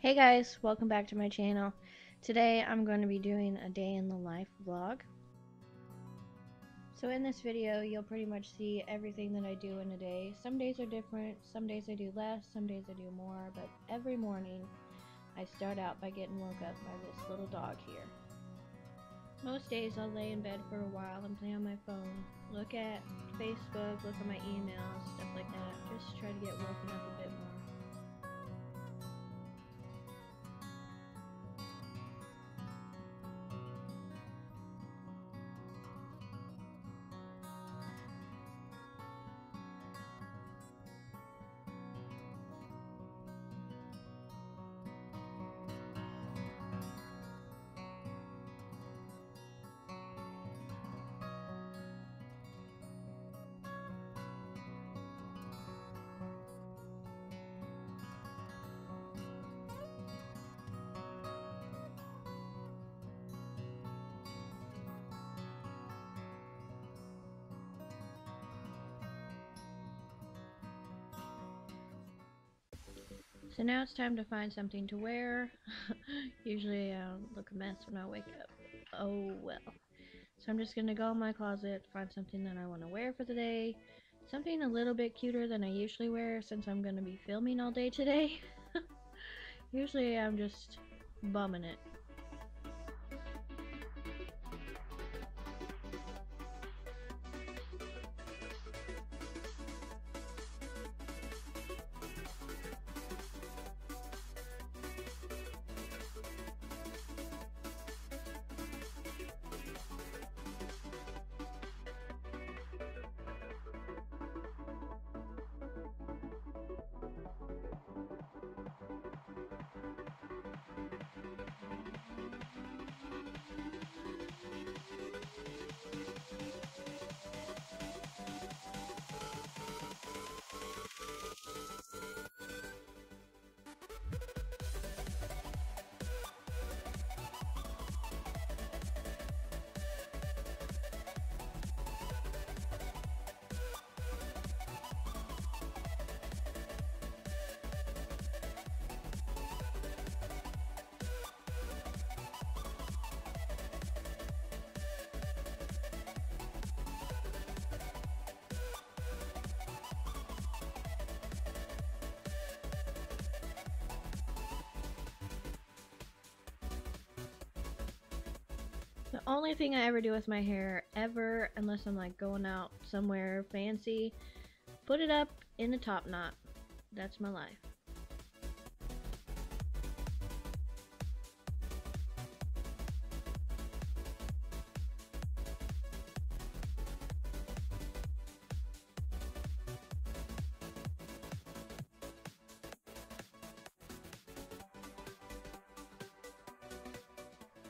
Hey guys, welcome back to my channel. Today I'm going to be doing a day in the life vlog. So in this video you'll pretty much see everything that I do in a day. Some days are different, some days I do less, some days I do more, but every morning I start out by getting woke up by this little dog here. Most days I'll lay in bed for a while and play on my phone, look at Facebook, look at my emails, stuff like that, just try to get woken up a bit more. So now it's time to find something to wear. Usually I look a mess when I wake up. Oh well. So I'm just gonna go in my closet, find something that I want to wear for the day. Something a little bit cuter than I usually wear since I'm gonna be filming all day today. Usually I'm just bumming it. The only thing I ever do with my hair, ever, unless I'm like going out somewhere fancy, put it up in a top knot. That's my life.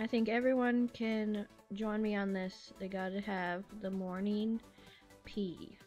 I think everyone can join me on this. They gotta have the morning pee.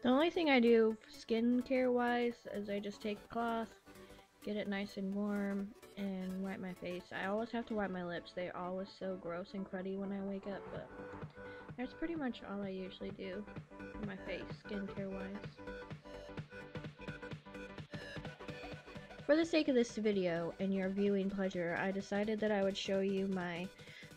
The only thing I do skincare wise is I just take a cloth, get it nice and warm, and wipe my face. I always have to wipe my lips. They're always so gross and cruddy when I wake up, but that's pretty much all I usually do for my face, skincare wise. For the sake of this video and your viewing pleasure, I decided that I would show you my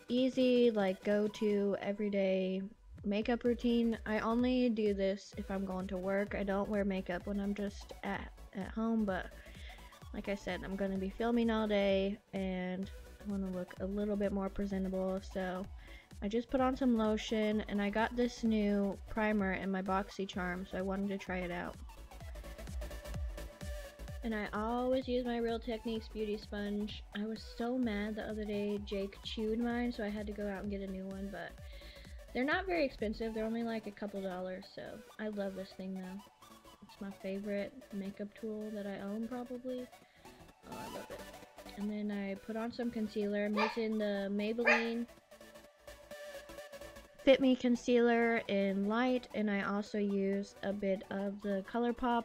easy, like, go-to everyday makeup routine. I only do this if I'm going to work. I don't wear makeup when I'm just at home, but like I said, I'm going to be filming all day, and I want to look a little bit more presentable, so I just put on some lotion, and I got this new primer in my BoxyCharm, so I wanted to try it out. And I always use my Real Techniques beauty sponge. I was so mad the other day Jake chewed mine, so I had to go out and get a new one, but they're not very expensive. They're only like a couple dollars, so I love this thing though. It's my favorite makeup tool that I own probably. Oh, I love it. And then I put on some concealer. I'm using the Maybelline Fit Me Concealer in light, and I also use a bit of the ColourPop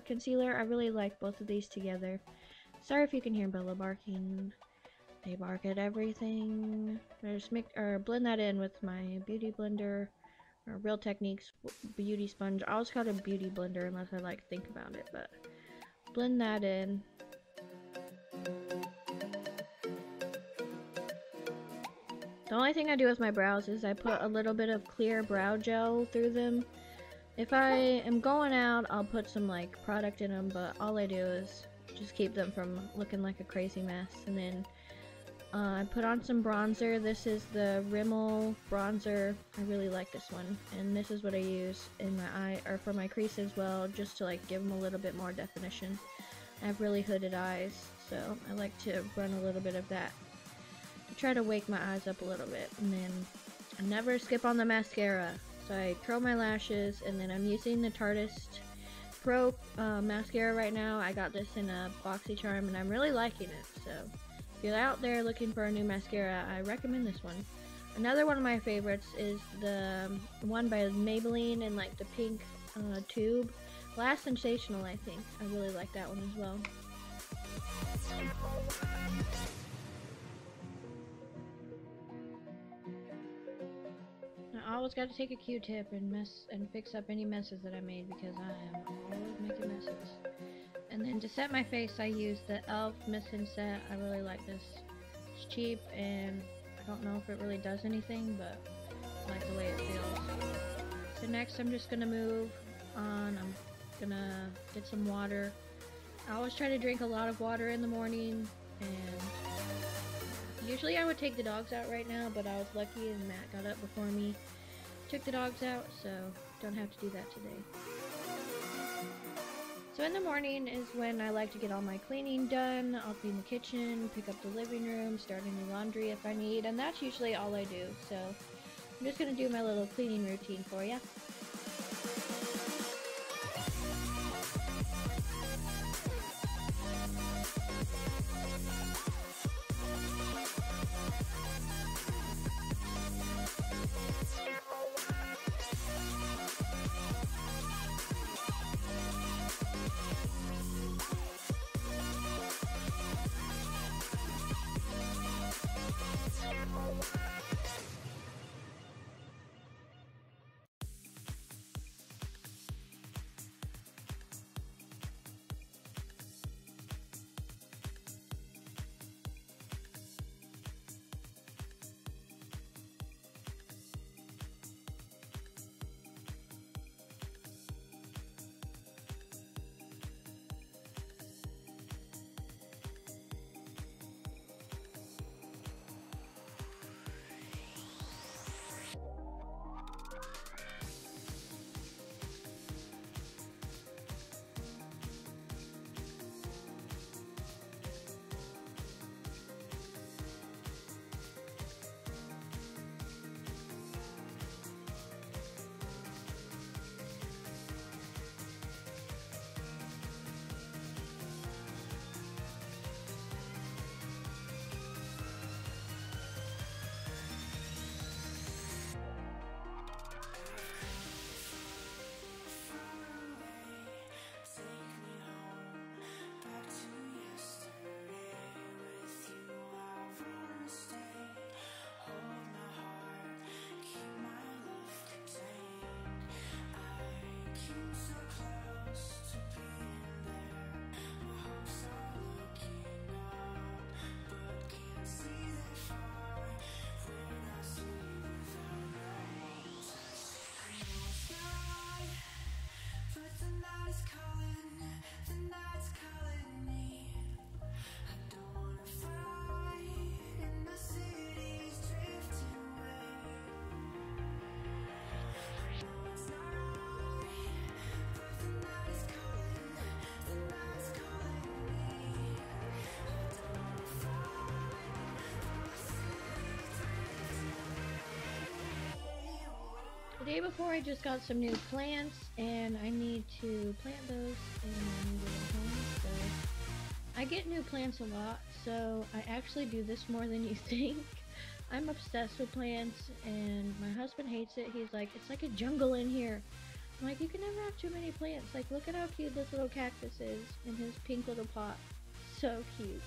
concealer. I really like both of these together. Sorry if you can hear Bella barking. They bark at everything. I just blend that in with my beauty blender, or Real Techniques beauty sponge. I always call it a beauty blender unless I like think about it, but blend that in. The only thing I do with my brows is I put a little bit of clear brow gel through them. If I am going out, I'll put some like product in them, but all I do is just keep them from looking like a crazy mess. And then I put on some bronzer. This is the Rimmel bronzer. I really like this one, and this is what I use in my eye, or for my crease as well, just to like give them a little bit more definition. I have really hooded eyes, so I like to run a little bit of that to try to wake my eyes up a little bit. And then I never skip on the mascara. So I curl my lashes, and then I'm using the Tarteist Pro mascara right now. I got this in a BoxyCharm, and I'm really liking it. So if you're out there looking for a new mascara, I recommend this one. Another one of my favorites is the one by Maybelline in like the pink tube. Last Sensational, I think. I really like that one as well. I always got to take a Q-tip and fix up any messes that I made, because I am always making messes. And then to set my face, I use the e.l.f. Mist Set. I really like this. It's cheap, and I don't know if it really does anything, but I like the way it feels. So next I'm just gonna move on. I'm gonna get some water. I always try to drink a lot of water in the morning, and usually I would take the dogs out right now, but I was lucky and Matt got up before me, took the dogs out, so don't have to do that today. So in the morning is when I like to get all my cleaning done. I'll clean the kitchen, pick up the living room, start any laundry if I need, and that's usually all I do. So I'm just gonna do my little cleaning routine for you. The day before I just got some new plants and I need to plant those and then get them home. So I get new plants a lot, so I actually do this more than you think. I'm obsessed with plants and my husband hates it. He's like, it's like a jungle in here. I'm like, you can never have too many plants. Like, look at how cute this little cactus is in his pink little pot. So cute.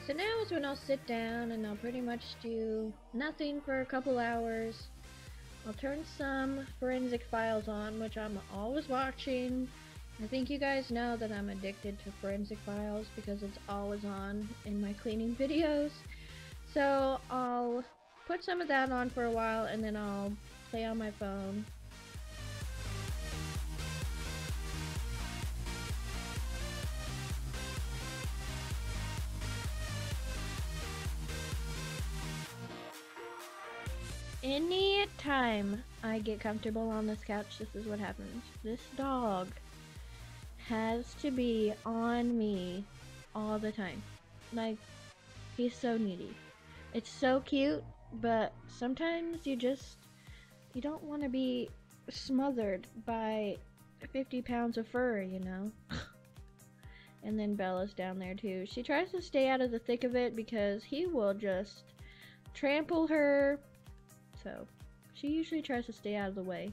So now is when I'll sit down and I'll pretty much do nothing for a couple hours. I'll turn some forensic files on, which I'm always watching. I think you guys know that I'm addicted to forensic files because it's always on in my cleaning videos. So I'll put some of that on for a while and then I'll play on my phone. Any time I get comfortable on this couch, this is what happens. This dog has to be on me all the time. Like, he's so needy. It's so cute, but sometimes you don't want to be smothered by 50 pounds of fur, you know? And then Bella's down there too. She tries to stay out of the thick of it because he will just trample her. So she usually tries to stay out of the way.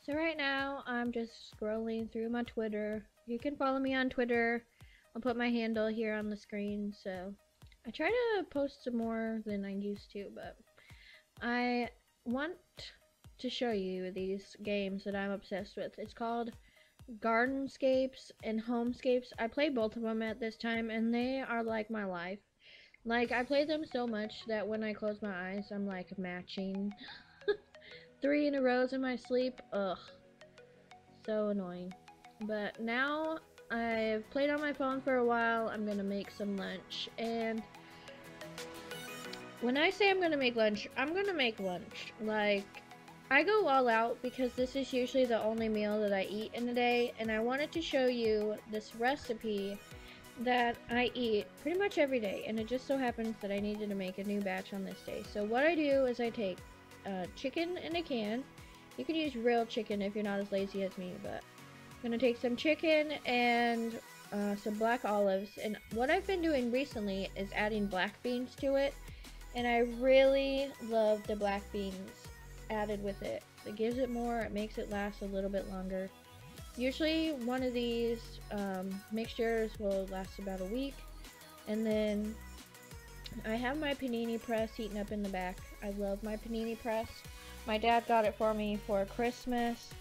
So right now I'm just scrolling through my Twitter. You can follow me on Twitter. I'll put my handle here on the screen. So I try to post some more than I used to, but I want to show you these games that I'm obsessed with. It's called Gardenscapes and Homescapes. I play both of them at this time and they are like my life. Like, I play them so much that when I close my eyes I'm like matching 3 in a row in my sleep. Ugh, so annoying. But now I've played on my phone for a while. I'm gonna make some lunch, and when I say I'm gonna make lunch, I'm gonna make lunch. Like, I go all out because this is usually the only meal that I eat in a day, and I wanted to show you this recipe that I eat pretty much every day, and it just so happens that I needed to make a new batch on this day. So what I do is I take chicken in a can. You can use real chicken if you're not as lazy as me, but I'm gonna take some chicken and some black olives, and what I've been doing recently is adding black beans to it, and I really love the black beans added with it. It gives it more, it makes it last a little bit longer. Usually one of these mixtures will last about a week, and then I have my panini press heating up in the back. I love my panini press. My dad got it for me for Christmas.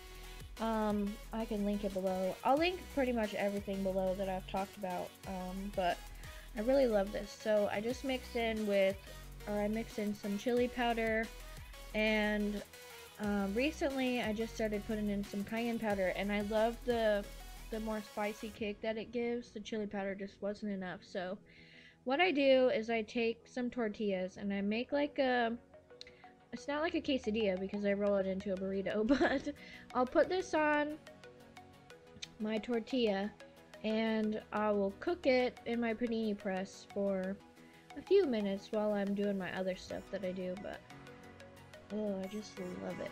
I can link it below. I'll link pretty much everything below that I've talked about, but I really love this. So I just mix in some chili powder, and recently I just started putting in some cayenne powder, and I love the more spicy kick that it gives. The chili powder just wasn't enough. So what I do is I take some tortillas and I make like a It's not like a quesadilla because I roll it into a burrito, but I'll put this on my tortilla and I will cook it in my panini press for a few minutes while I'm doing my other stuff that I do, but oh, I just love it.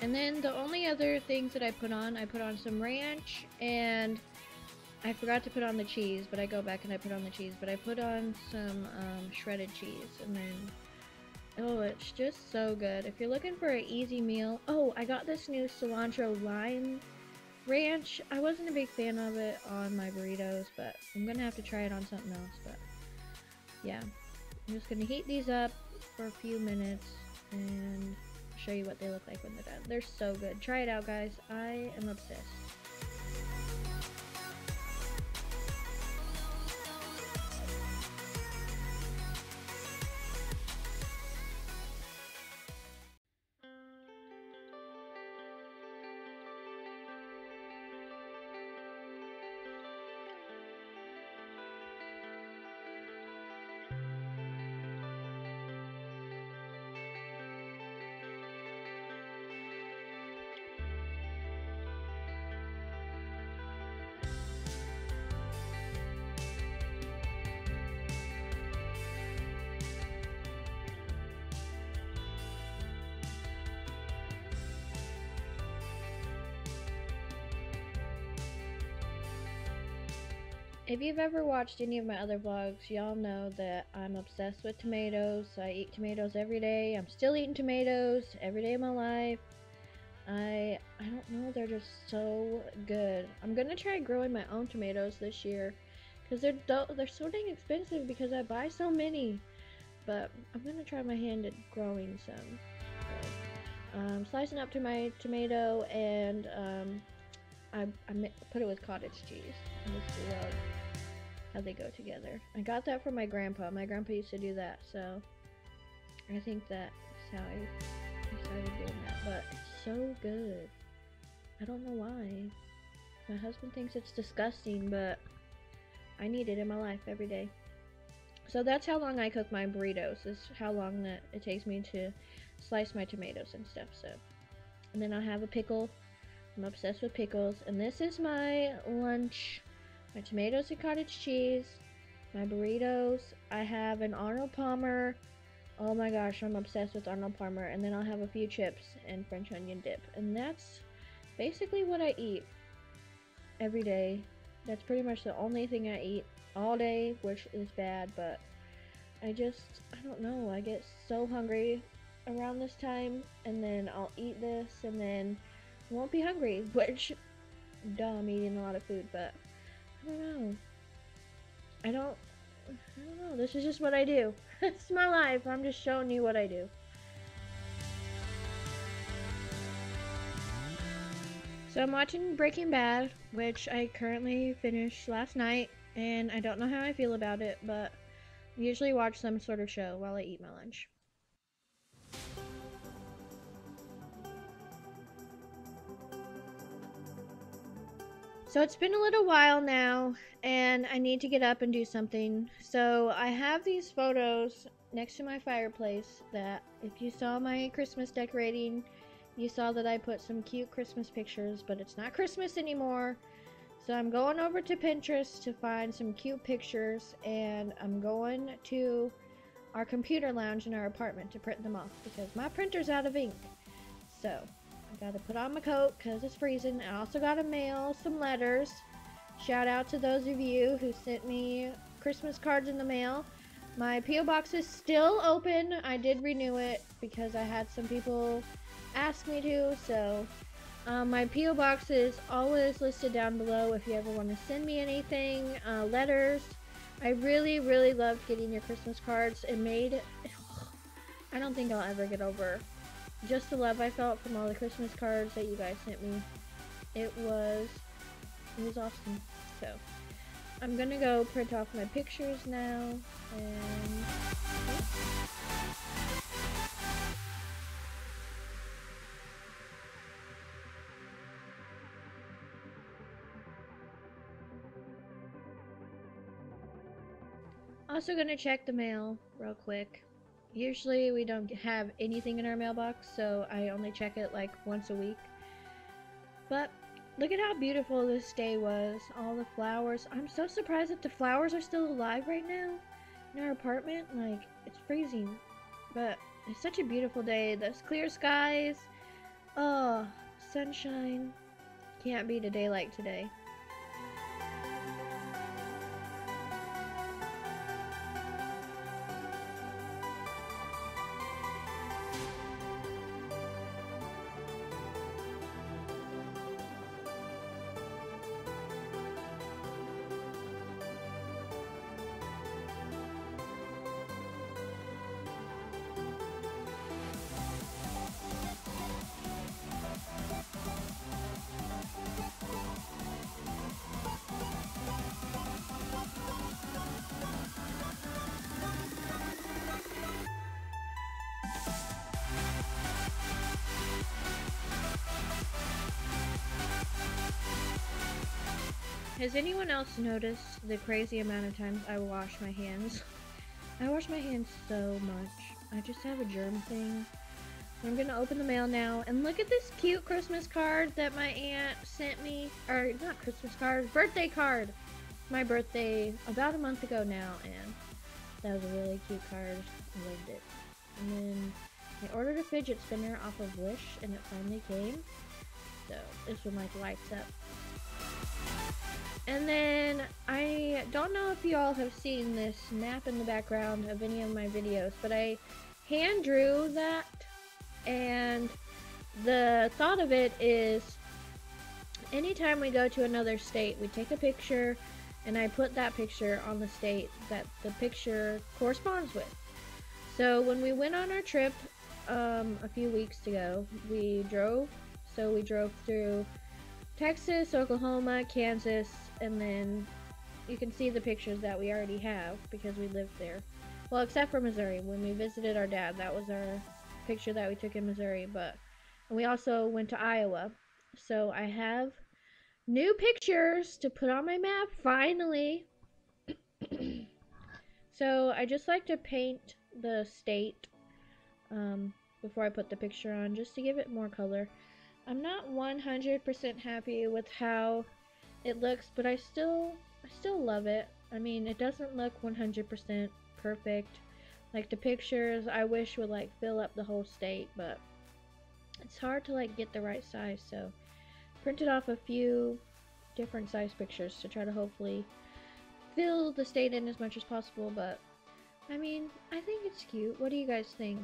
And then the only other things that I put on some ranch, and I forgot to put on the cheese, but I go back and I put on the cheese, but I put on some shredded cheese, and then, oh, it's just so good. If you're looking for an easy meal, oh, I got this new cilantro lime ranch. I wasn't a big fan of it on my burritos, but I'm gonna have to try it on something else, but yeah. I'm just gonna heat these up for a few minutes, and show you what they look like when they're done. They're so good. Try it out, guys. I am obsessed. If you've ever watched any of my other vlogs, y'all know that I'm obsessed with tomatoes. I eat tomatoes every day. I'm still eating tomatoes every day of my life. I don't know, they're just so good. I'm gonna try growing my own tomatoes this year, because they're so dang expensive because I buy so many. But I'm gonna try my hand at growing some. So, slicing up to my tomato, and I put it with cottage cheese. I just love how they go together. I got that from my grandpa. My grandpa used to do that, so I think that's how I started doing that. But it's so good. I don't know why. My husband thinks it's disgusting, but I need it in my life every day. So that's how long I cook my burritos, is how long that it takes me to slice my tomatoes and stuff. So, and then I'll have a pickle. I'm obsessed with pickles. And this is my lunch. My tomatoes and cottage cheese. My burritos. I have an Arnold Palmer. Oh my gosh, I'm obsessed with Arnold Palmer. And then I'll have a few chips and French onion dip. And that's basically what I eat every day. That's pretty much the only thing I eat all day, which is bad, but I don't know, I get so hungry around this time, and then I'll eat this, and then I won't be hungry, which, duh, I'm eating a lot of food, but I don't know, this is just what I do. It's my life, I'm just showing you what I do. So I'm watching Breaking Bad, which I currently finished last night, and I don't know how I feel about it, but I usually watch some sort of show while I eat my lunch. So it's been a little while now, and I need to get up and do something. So I have these photos next to my fireplace that, if you saw my Christmas decorating, you saw that I put some cute Christmas pictures, but it's not Christmas anymore. So I'm going over to Pinterest to find some cute pictures, and I'm going to our computer lounge in our apartment to print them off because my printer's out of ink. So I gotta put on my coat because it's freezing. I also gotta mail some letters. Shout out to those of you who sent me Christmas cards in the mail. My P.O. box is still open. I did renew it because I had some people ask me to, so my P.O. box is always listed down below if you ever want to send me anything, letters. I really loved getting your Christmas cards. It made, I don't think I'll ever get over just the love I felt from all the Christmas cards that you guys sent me. It was awesome. So I'm gonna go print off my pictures now, and also gonna check the mail real quick. Usually we don't have anything in our mailbox, so I only check it like once a week. But look at how beautiful this day was. All the flowers. I'm so surprised that the flowers are still alive right now in our apartment. Like, it's freezing. But it's such a beautiful day. Those clear skies. Oh, sunshine. Can't beat a day like today. Has anyone else noticed the crazy amount of times I wash my hands? I wash my hands so much. I just have a germ thing. I'm gonna open the mail now, and look at this cute Christmas card that my aunt sent me. Or, not Christmas card, birthday card! My birthday about a month ago now, and that was a really cute card. I loved it. And then I ordered a fidget spinner off of Wish, and it finally came. So, this one like lights up. And then, I don't know if you all have seen this map in the background of any of my videos, but I hand drew that, and the thought of it is, anytime we go to another state, we take a picture, and I put that picture on the state that the picture corresponds with. So when we went on our trip a few weeks ago, we drove through Texas, Oklahoma, Kansas, and then you can see the pictures that we already have because we lived there. Well, except for Missouri. When we visited our dad, that was our picture that we took in Missouri, but we also went to Iowa. So I have new pictures to put on my map, finally. So I just like to paint the state before I put the picture on, just to give it more color. I'm not 100% happy with how it looks, but I still love it. I mean, it doesn't look 100% perfect. Like the pictures, I wish would like fill up the whole state, but it's hard to like get the right size. So printed off a few different size pictures to try to hopefully fill the state in as much as possible. But I mean, I think it's cute. What do you guys think?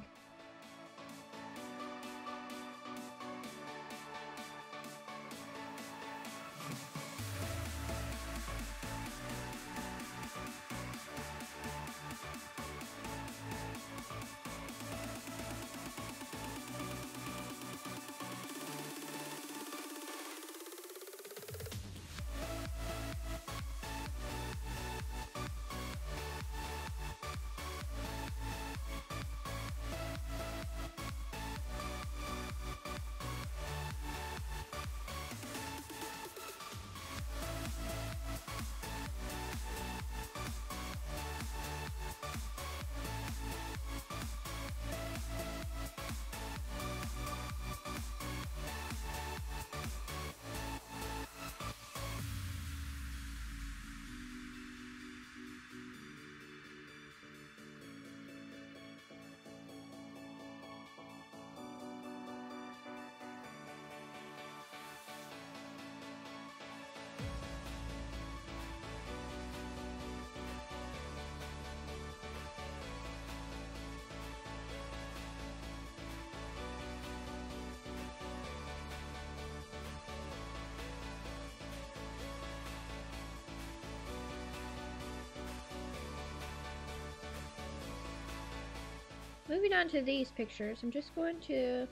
Moving on to these pictures, I'm just going to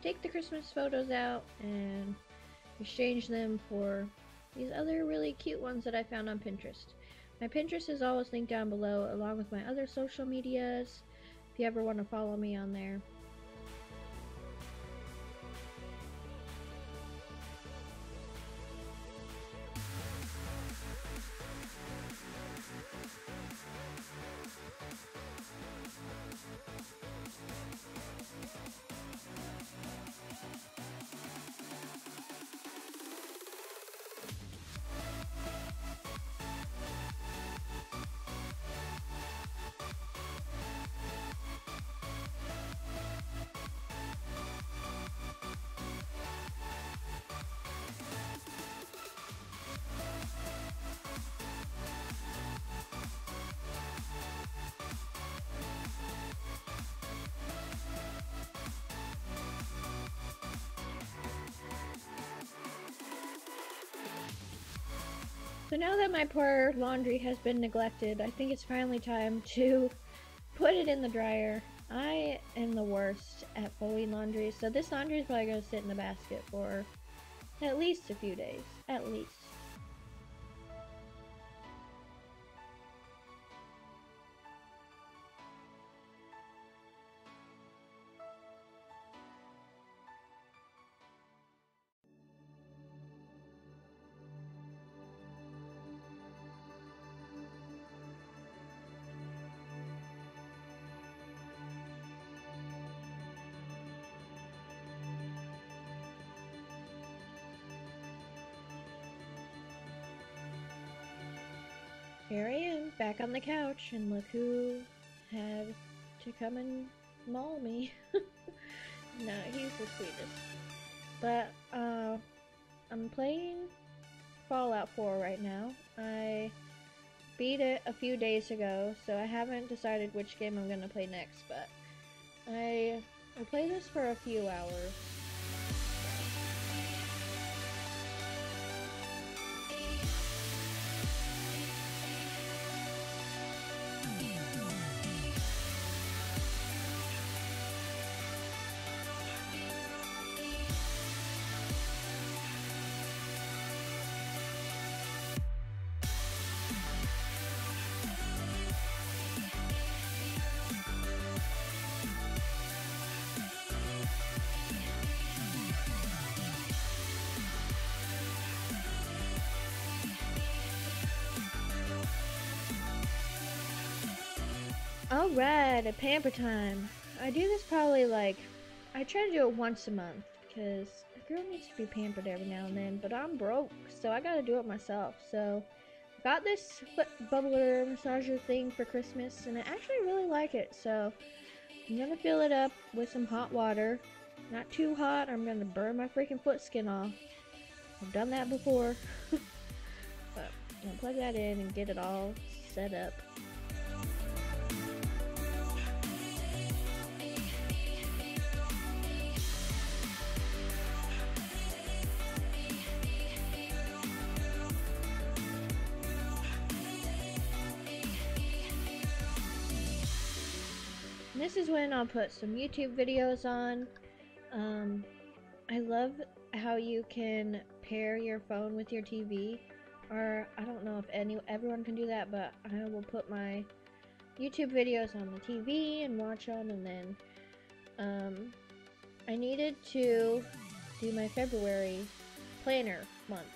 take the Christmas photos out and exchange them for these other really cute ones that I found on Pinterest. My Pinterest is always linked down below, along with my other social medias, if you ever want to follow me on there. So now that my poor laundry has been neglected, I think it's finally time to put it in the dryer. I am the worst at folding laundry, so this laundry is probably going to sit in the basket for at least a few days. At least. Here I am, back on the couch, and look who had to come and maul me. No, he's the sweetest. But, I'm playing Fallout 4 right now. I beat it a few days ago, so I haven't decided which game I'm gonna play next, but I play this for a few hours. Alright, a pamper time. I do this probably I try to do it once a month because a girl needs to be pampered every now and then, but I'm broke, so I gotta do it myself. So, got this foot bubbler massager thing for Christmas, and I actually really like it, so I'm gonna fill it up with some hot water. Not too hot, or I'm gonna burn my freaking foot skin off. I've done that before. But I'm gonna plug that in and get it all set up. This is when I'll put some YouTube videos on. I love how you can pair your phone with your TV, or I don't know if everyone can do that, but I will put my YouTube videos on the TV and watch them, and then I needed to do my February planner month.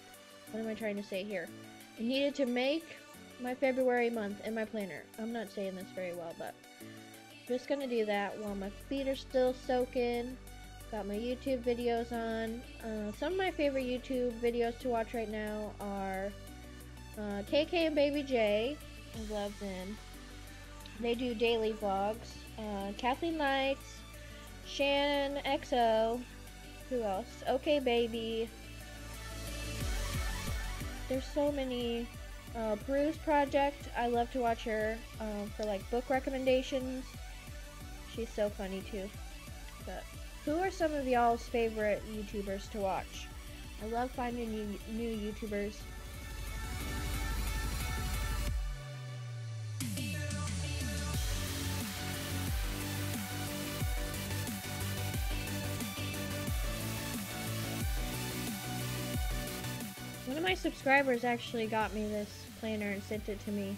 What am I trying to say here? I needed to make my February month in my planner. I'm not saying this very well, but just gonna do that while my feet are still soaking. Got my YouTube videos on. Some of my favorite YouTube videos to watch right now are KK and Baby J. I love them. They do daily vlogs. Kathleen Lights, Shannon XO. Who else? Okay Baby. There's so many. Peru's Project. I love to watch her for book recommendations. She's so funny too. But who are some of y'all's favorite YouTubers to watch? I love finding new YouTubers. One of my subscribers actually got me this planner and sent it to me.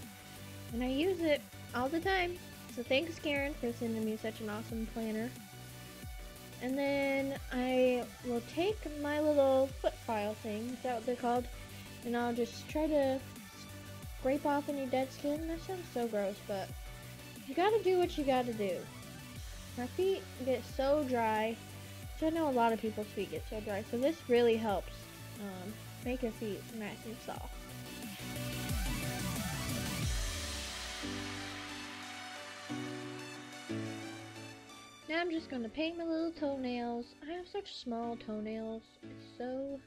And I use it all the time. So thanks, Karen, for sending me such an awesome planner. And then I will take my little foot file thing, is that what they're called? And I'll just try to scrape off any dead skin. That sounds so gross, but you gotta do what you gotta do. My feet get so dry. So I know a lot of people's feet get so dry. So this really helps make your feet nice and soft. Now I'm just going to paint my little toenails. I have such small toenails. It's so,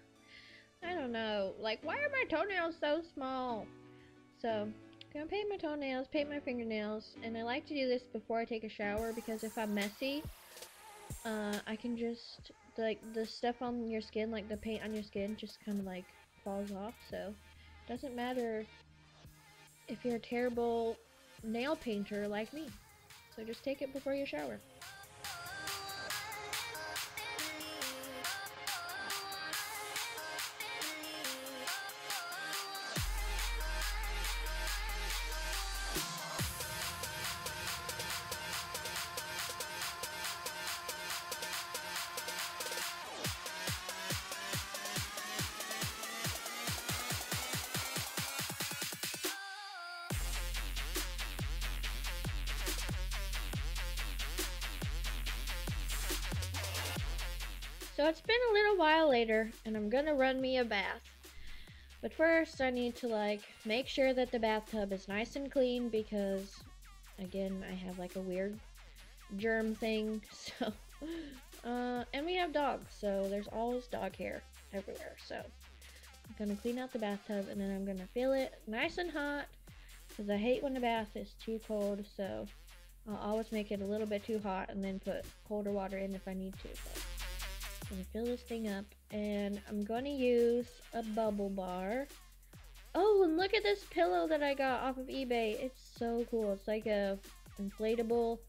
I don't know, like why are my toenails so small? So I'm going to paint my toenails, paint my fingernails, and I like to do this before I take a shower because if I'm messy, I can just, like the stuff on your skin, like the paint on your skin just kind of like falls off. So it doesn't matter if you're a terrible nail painter like me. So just take it before you shower. So it's been a little while later, and I'm gonna run me a bath. But first, I need to like make sure that the bathtub is nice and clean because, again, I have like a weird germ thing. So, and we have dogs, so there's always dog hair everywhere. So I'm gonna clean out the bathtub, and then I'm gonna fill it nice and hot because I hate when the bath is too cold. So I'll always make it a little bit too hot, and then put colder water in if I need to. So I'm gonna fill this thing up, and I'm gonna use a bubble bar. Oh, and look at this pillow that I got off of eBay. It's so cool. It's like a inflatable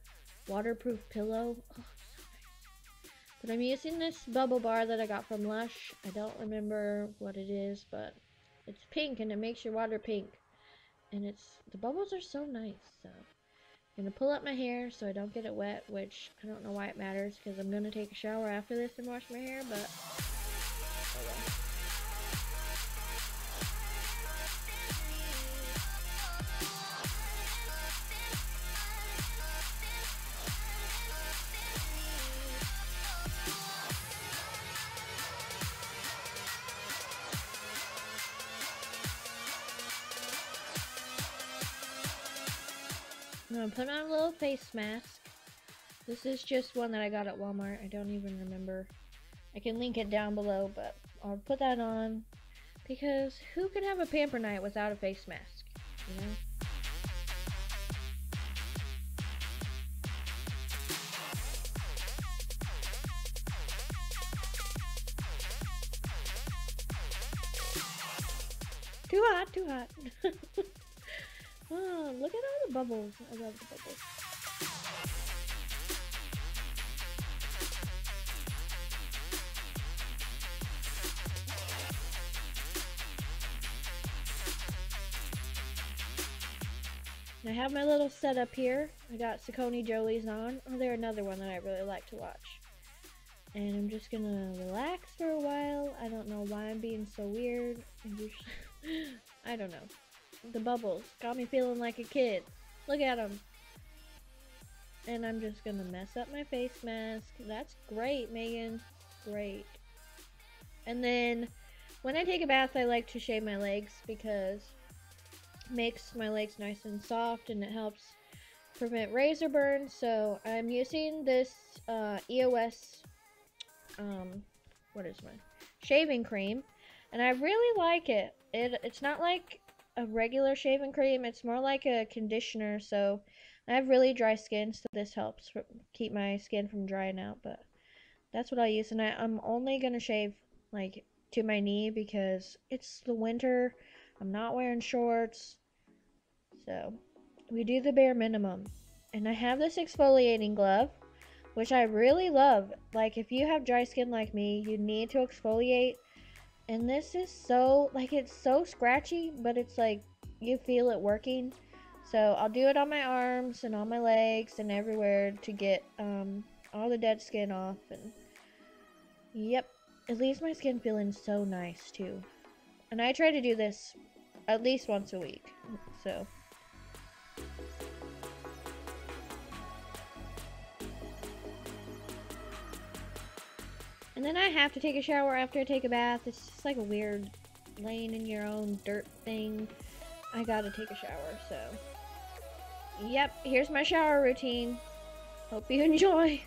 waterproof pillow. Oh, it's so nice. But I'm using this bubble bar that I got from Lush. I don't remember what it is, but it's pink and it makes your water pink. And the bubbles are so nice. So I'm gonna pull up my hair so I don't get it wet, which I don't know why it matters because I'm gonna take a shower after this and wash my hair, but oh well. I'm gonna put on a little face mask. This is just one that I got at Walmart. I don't even remember. I can link it down below, but I'll put that on because who could have a pamper night without a face mask, you know? Too hot, too hot. Oh, look at all the bubbles. I love the bubbles. I have my little setup here. I got Saucony Jolies on. Oh, they're another one that I really like to watch. And I'm just gonna relax for a while. I don't know why I'm being so weird. I don't know. The bubbles got me feeling like a kid. Look at them. And I'm just gonna mess up my face mask. That's great, Megan. Great. And then when I take a bath, I like to shave my legs because it makes my legs nice and soft and it helps prevent razor burns. So I'm using this EOS what is mine? Shaving cream, and I really like it. It's not like a regular shaving cream, it's more like a conditioner. So I have really dry skin, so this helps keep my skin from drying out. But that's what I use, and I'm only gonna shave like to my knee because it's the winter. I'm not wearing shorts, so we do the bare minimum. And I have this exfoliating glove, which I really love. Like, if you have dry skin like me, you need to exfoliate. And this is so, like, it's so scratchy, but it's like you feel it working. So I'll do it on my arms and on my legs and everywhere to get all the dead skin off. And yep, it leaves my skin feeling so nice too. And I try to do this at least once a week. So and then I have to take a shower after I take a bath. It's just like a weird laying in your own dirt thing. I gotta take a shower, so yep, here's my shower routine. Hope you enjoy.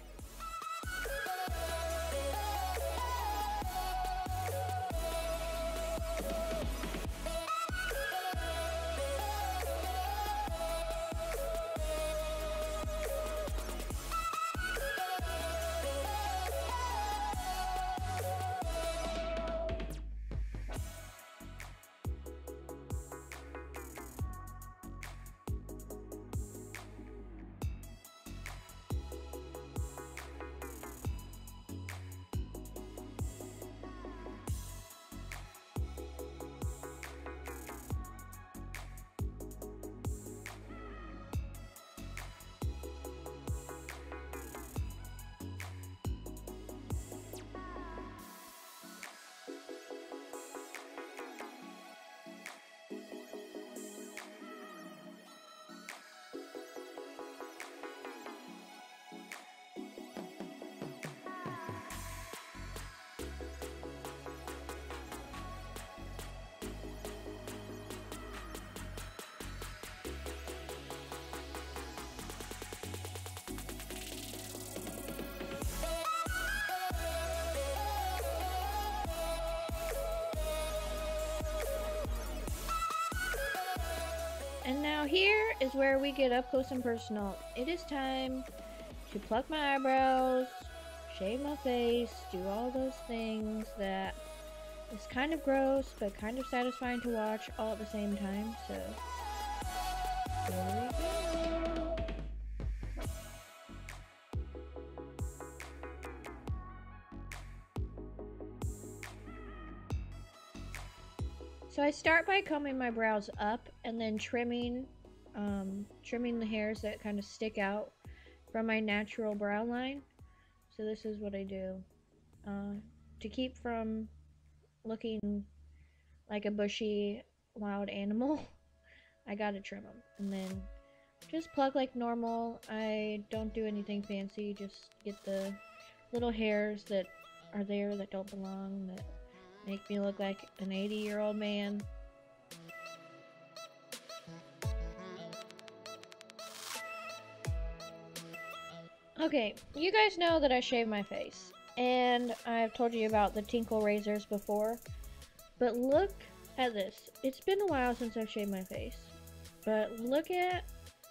And now here is where we get up close and personal. It is time to pluck my eyebrows, shave my face, do all those things that is kind of gross but kind of satisfying to watch all at the same time. So here we go. So I start by combing my brows up and then trimming the hairs that kind of stick out from my natural brow line. So this is what I do. To keep from looking like a bushy wild animal, I gotta trim them. And then just pluck like normal. I don't do anything fancy, just get the little hairs that are there that don't belong, that make me look like an 80-year-old man. Okay, you guys know that I shave my face, and I've told you about the Tinkle razors before, but look at this. It's been a while since I've shaved my face, but look at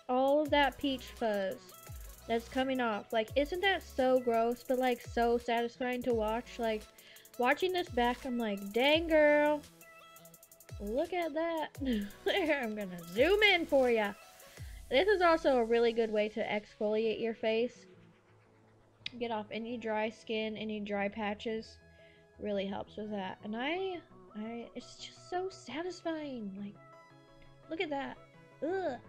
all of that peach fuzz that's coming off. Like, isn't that so gross, but like so satisfying to watch? Like, watching this back, I'm like, dang girl, look at that. There, I'm gonna zoom in for ya. This is also a really good way to exfoliate your face. Get off any dry skin, any dry patches. Really helps with that. And it's just so satisfying. Like, look at that. Ugh.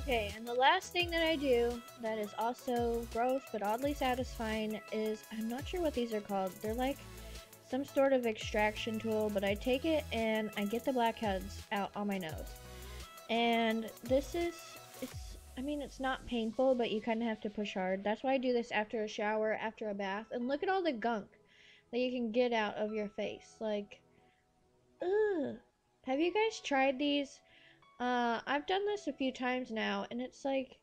Okay, and the last thing that I do that is also gross but oddly satisfying is, I'm not sure what these are called. They're like some sort of extraction tool, but I take it and I get the blackheads out on my nose. And this is, I mean, it's not painful, but you kind of have to push hard. That's why I do this after a shower, after a bath. And look at all the gunk that you can get out of your face. Like, ugh. Have you guys tried these? I've done this a few times now, and it's like,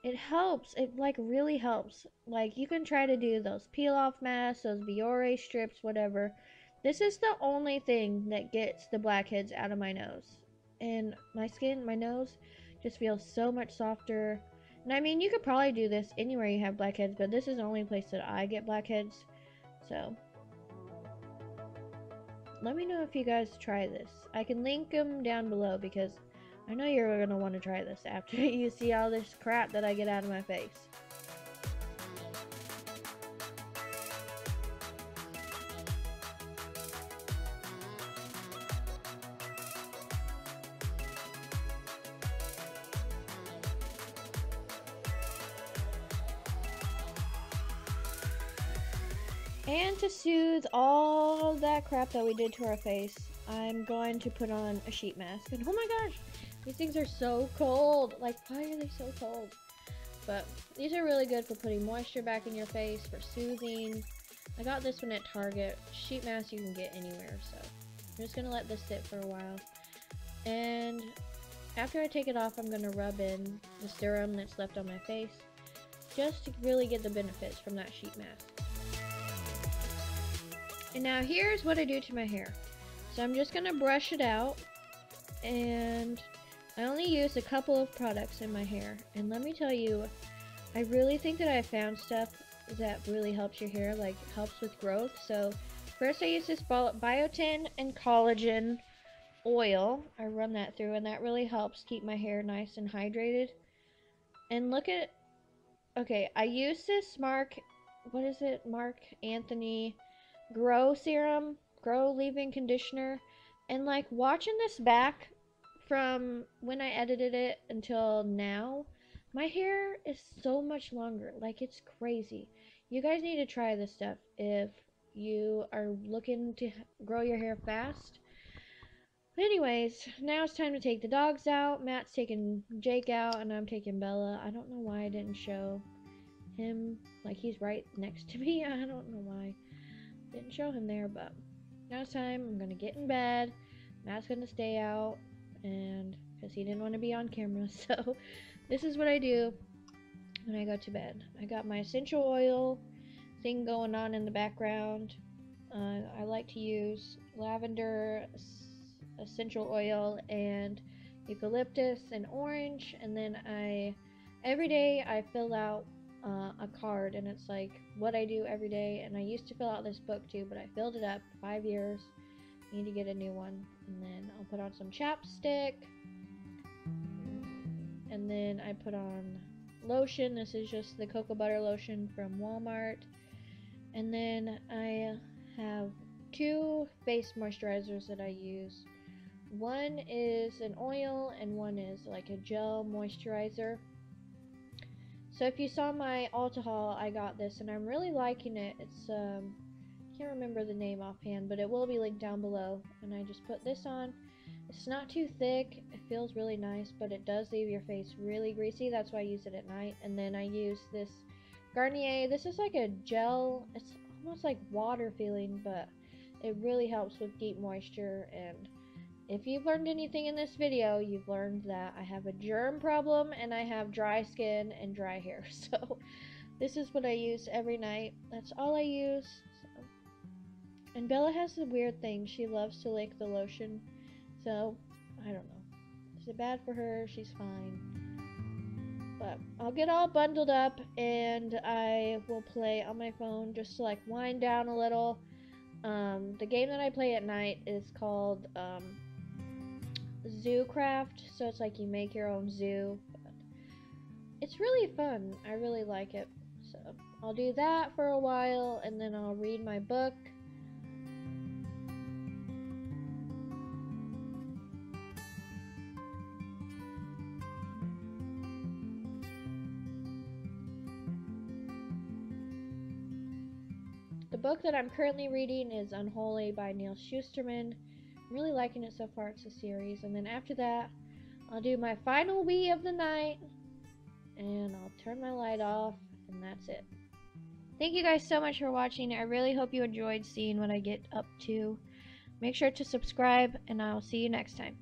it helps. It, like, really helps. Like, you can try to do those peel-off masks, those Byerly strips, whatever. This is the only thing that gets the blackheads out of my nose. And my skin, my nose, just feels so much softer. And I mean, you could probably do this anywhere you have blackheads, but this is the only place that I get blackheads. So, let me know if you guys try this. I can link them down below because I know you're going to want to try this after you see all this crap that I get out of my face. And to soothe all that crap that we did to our face, I'm going to put on a sheet mask. And oh my gosh, these things are so cold. Like, why are they so cold? But these are really good for putting moisture back in your face, for soothing. I got this one at Target. Sheet mask you can get anywhere, so I'm just going to let this sit for a while. And after I take it off, I'm going to rub in the serum that's left on my face, just to really get the benefits from that sheet mask. And now here's what I do to my hair. So I'm just going to brush it out, and I only use a couple of products in my hair. And let me tell you, I really think that I found stuff that really helps your hair, like helps with growth. So first I use this biotin and collagen oil. I run that through, and that really helps keep my hair nice and hydrated. And look at, okay, I use this Mark Anthony Grow Serum, Grow Leave-In Conditioner, and like watching this back from when I edited it until now, my hair is so much longer. Like, it's crazy. You guys need to try this stuff if you are looking to grow your hair fast. But anyways, now it's time to take the dogs out. Matt's taking Jake out, and I'm taking Bella. I don't know why I didn't show him. Like, he's right next to me. I don't know why. Didn't show him there, but now it's time. I'm gonna get in bed. Matt's gonna stay out, and because he didn't want to be on camera. So this is what I do when I go to bed. I got my essential oil thing going on in the background. I like to use lavender essential oil and eucalyptus and orange, and then every day I fill out a card, and it's like what I do every day. And I used to fill out this book too, but I filled it up. 5 years. Need to get a new one. And then I'll put on some chapstick, and then I put on lotion. This is just the cocoa butter lotion from Walmart. And then I have 2 face moisturizers that I use. One is an oil, and one is like a gel moisturizer. So if you saw my Ulta haul, I got this, and I'm really liking it. It's, can't remember the name offhand, but it will be linked down below. And I just put this on. It's not too thick. It feels really nice, but it does leave your face really greasy. That's why I use it at night. And then I use this Garnier. This is like a gel. It's almost like water feeling, but it really helps with deep moisture. And if you've learned anything in this video, you've learned that I have a germ problem, and I have dry skin and dry hair. So this is what I use every night. That's all I use. So. And Bella has a weird thing. She loves to lick the lotion. So, I don't know. Is it bad for her? She's fine. But I'll get all bundled up, and I will play on my phone just to like wind down a little. The game that I play at night is called Zoo Craft. So it's like you make your own zoo. But it's really fun. I really like it. So I'll do that for a while, and then I'll read my book. The book that I'm currently reading is Unholy by Neil Shusterman. I'm really liking it so far. It's a series. And then after that, I'll do my final wee of the night, and I'll turn my light off, and that's it. Thank you guys so much for watching. I really hope you enjoyed seeing what I get up to. Make sure to subscribe, and I'll see you next time.